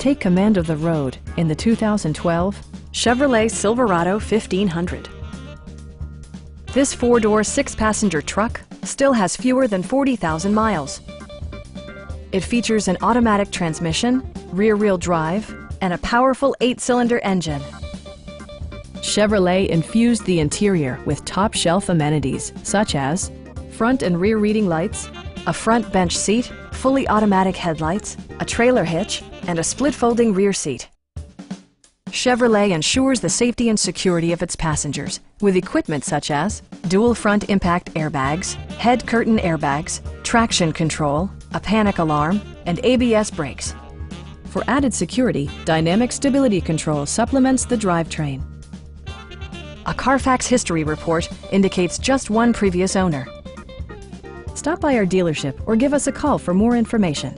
Take command of the road in the 2012 Chevrolet Silverado 1500. This four-door, six-passenger truck still has fewer than 40,000 miles. It features an automatic transmission, rear-wheel drive, and a powerful 8-cylinder engine. Chevrolet infused the interior with top-shelf amenities such as front and rear reading lights, a front bench seat, fully automatic headlights, a trailer hitch, and a split-folding rear seat. Chevrolet ensures the safety and security of its passengers with equipment such as dual front impact airbags, head curtain airbags, traction control, a panic alarm, and ABS brakes. For added security, dynamic stability control supplements the drivetrain. A Carfax history report indicates just one previous owner. Stop by our dealership or give us a call for more information.